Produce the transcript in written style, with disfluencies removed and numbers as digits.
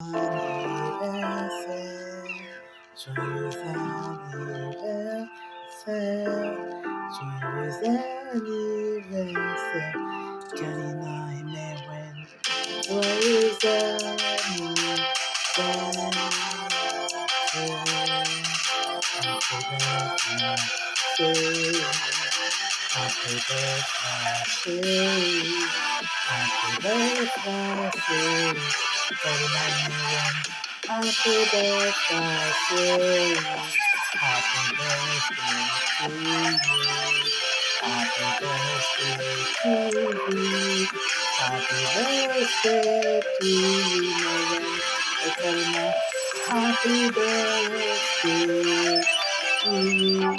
anniversaire, joyeux anniversaire, joyeux anniversaire, Kalina et Merwen, joyeux anniversaire, happy birthday, happy birthday, Kalina and Merwen, happy birthday, happy birthday to you. Happy birthday to you. Happy birthday to you, Megan. Kalina. Happy birthday to you.